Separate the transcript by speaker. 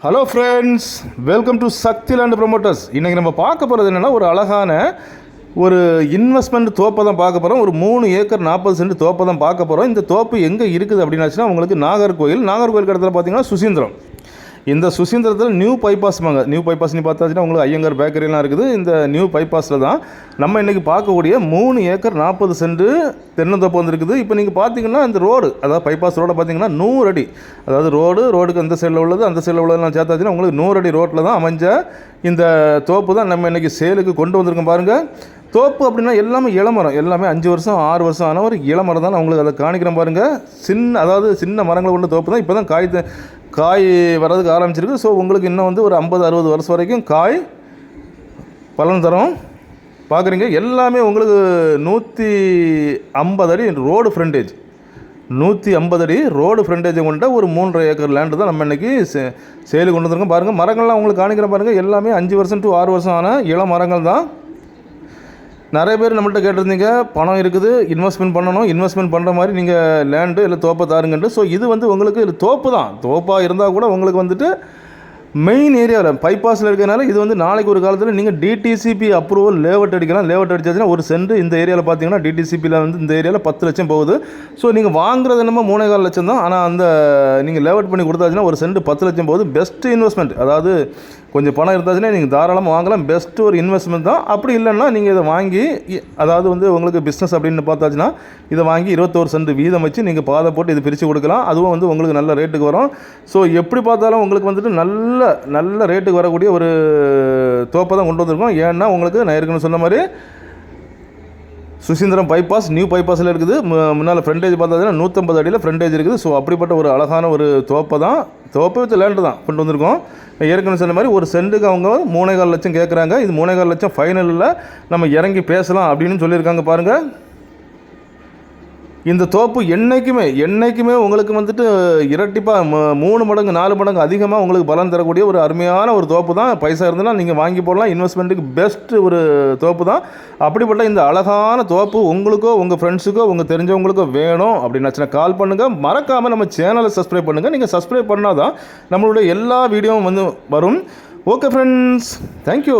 Speaker 1: Hello friends, welcome to Sakthi land promoters. இன்றைக்கி நம்ம பார்க்க போகிறது என்னென்னா, ஒரு அழகான ஒரு இன்வெஸ்ட்மெண்ட் தோப்பை தான் பார்க்க போகிறோம். ஒரு 3 ஏக்கர் 40 சென்ட் தோப்பை தான் பார்க்க போகிறோம். இந்த தோப்பு எங்கே இருக்குது அப்படின்னாச்சுன்னா, உங்களுக்கு நாகர்கோவில் இடத்துல பார்த்தீங்கன்னா சுசீந்திரம். இந்த சுசீந்திரத்தில் நியூ பைபாஸ்மாங்க. நியூ பைபாஸ்னு பார்த்தாச்சுன்னா உங்களுக்கு ஐயங்கார் பேக்கரிலாம் இருக்குது. இந்த நியூ பைபாஸில் தான் நம்ம இன்றைக்கி பார்க்கக்கூடிய 3 ஏக்கர் 40 சென்ட் தென்னந்தோப்பு வந்துருக்குது. இப்போ நீங்கள் பார்த்தீங்கன்னா இந்த ரோடு, அதாவது பைபாஸ் ரோடை பார்த்தீங்கன்னா 100 அடி, அதாவது ரோடுக்கு அந்த சைடில் உள்ளது அந்த சைடில் உள்ளதெல்லாம் சேர்த்தாச்சுன்னா உங்களுக்கு 100 அடி ரோட்டில் தான் அமைஞ்ச இந்த தோப்பு தான் நம்ம இன்றைக்கி சேலுக்கு கொண்டு வந்திருக்கோம். பாருங்கள், தோப்பு அப்படின்னா எல்லாமே இளமரம், எல்லாமே 5 வருஷம் 6 வருஷம் ஆன ஒரு இளமரம் தான். நான் உங்களுக்கு அதை காணிக்கிறேன் பாருங்கள். சின்ன மரங்களை கொண்ட தோப்பு தான். இப்போ தான் காய் வர்றதுக்கு ஆரம்பிச்சிருக்கு. ஸோ உங்களுக்கு இன்னும் வந்து ஒரு 50-60 வருஷம் வரைக்கும் காய் பலன் தரும். பார்க்குறீங்க, எல்லாமே உங்களுக்கு 150 அடி ரோடு ஃப்ரண்டேஜ், 150 அடி ரோடு ஃப்ரண்டேஜை கொண்ட ஒரு 3.5 ஏக்கர் லேண்டு தான் நம்ம இன்றைக்கி சேலு கொண்டு வந்திருக்கோம். பாருங்கள், மரங்கள்லாம் உங்களுக்கு காணிக்கிறேன் பாருங்கள். எல்லாமே 5 வருஷம் to 6 வருஷம் ஆன இளம் மரங்கள் தான். நிறைய பேர் நம்மள்கிட்ட கேட்டிருந்தீங்க, பணம் இருக்குது, இன்வெஸ்ட்மெண்ட் பண்ணணும், இன்வெஸ்ட்மெண்ட் பண்ணுற மாதிரி நீங்கள் லேண்டு இல்லை தோப்பை தாருங்கன்ட்டு. ஸோ இது வந்து உங்களுக்கு இது தோப்பு தான். தோப்பாக இருந்தால் கூட உங்களுக்கு வந்துட்டு மெயின் ஏரியாவில் பைபாஸில் இருக்கிறதுனால இது வந்து நாளைக்கு ஒரு காலத்தில் நீங்கள் டிடிசிபி அப்ரூவல் லேஅவுட் அடிக்கலாம். லேஅவுட் அடிச்சாச்சுன்னா ஒரு சென்ட் இந்த ஏரியாவில் பார்த்தீங்கன்னா டிடிசிபியில் வந்து இந்த ஏரியாவில் 10 லட்சம் போகுது. ஸோ நீங்கள் வாங்குறது என்னமோ 3.25 லட்சம் தான். ஆனால் அந்த நீங்கள் லேஅவுட் பண்ணி கொடுத்தாச்சுன்னா ஒரு சென்ட் 10 லட்சம் போகுது. பெஸ்ட்டு இன்வெஸ்ட்மெண்ட், அதாவது கொஞ்சம் பணம் இருந்தாச்சுன்னா நீங்கள் தாராளமாக வாங்கலாம். பெஸ்ட்டு ஒரு இன்வெஸ்ட்மெண்ட் தான். அப்படி இல்லைன்னா நீங்கள் இதை வாங்கி, அதாவது வந்து உங்களுக்கு பிஸ்னஸ் அப்படின்னு பார்த்தாச்சுன்னா இதை வாங்கி 21 சென்ட் வீதம் வச்சு நீங்கள் பாதை போட்டு இது பிரித்து கொடுக்கலாம். அதுவும் வந்து உங்களுக்கு நல்ல ரேட்டுக்கு வரும். ஸோ எப்படி பார்த்தாலும் உங்களுக்கு வந்துட்டு நல்ல ரேட்டுக்கு வரக்கூடிய ஒரு தோப்பை தான் கொண்டு வந்திருக்கோம். ஏன்னா உங்களுக்கு நான் ஏற்கனவே சொன்ன மாதிரி சுசீந்திரம் பைபாஸ் நியூ பைபாஸில் இருக்குது. முன்னால் ஃப்ரண்டேஜ் பார்த்தீங்கன்னா 150 அடியில் ஃப்ரண்டேஜ் இருக்குது. ஸோ அப்படிப்பட்ட ஒரு அழகான ஒரு தோப்பை தான், தோப்பை வச்ச லேண்டு தான் கொண்டு வந்திருக்கோம். ஏற்கனவே சொன்ன மாதிரி ஒரு சென்ட்டுக்கு அவங்க 3.25 லட்சம் கேட்குறாங்க. இது 3.25 லட்சம் ஃபைனலில் நம்ம இறங்கி பேசலாம் அப்படின்னு சொல்லியிருக்காங்க. பாருங்கள், இந்த தோப்பு என்றைக்குமே உங்களுக்கு வந்துட்டு இரட்டிப்பாக 3 மடங்கு 4 மடங்கு அதிகமாக உங்களுக்கு பலன் தரக்கூடிய ஒரு அருமையான ஒரு தோப்பு தான். பைசா இருந்ததுன்னா நீங்கள் வாங்கி போடலாம். இன்வெஸ்ட்மெண்ட்டுக்கு பெஸ்ட்டு ஒரு தோப்பு தான். அப்படிப்பட்ட இந்த அழகான தோப்பு உங்களுக்கோ உங்கள் ஃப்ரெண்ட்ஸுக்கோ உங்கள் தெரிஞ்சவங்களுக்கோ வேணும் அப்படின்னாச்சுன்னா கால் பண்ணுங்கள். மறக்காமல் நம்ம சேனலை சப்ஸ்கிரைப் பண்ணுங்கள். நீங்கள் சப்ஸ்கிரைப் பண்ணால் தான் நம்மளுடைய எல்லா வீடியோவும் வந்து வரும். Okay friends, thank you.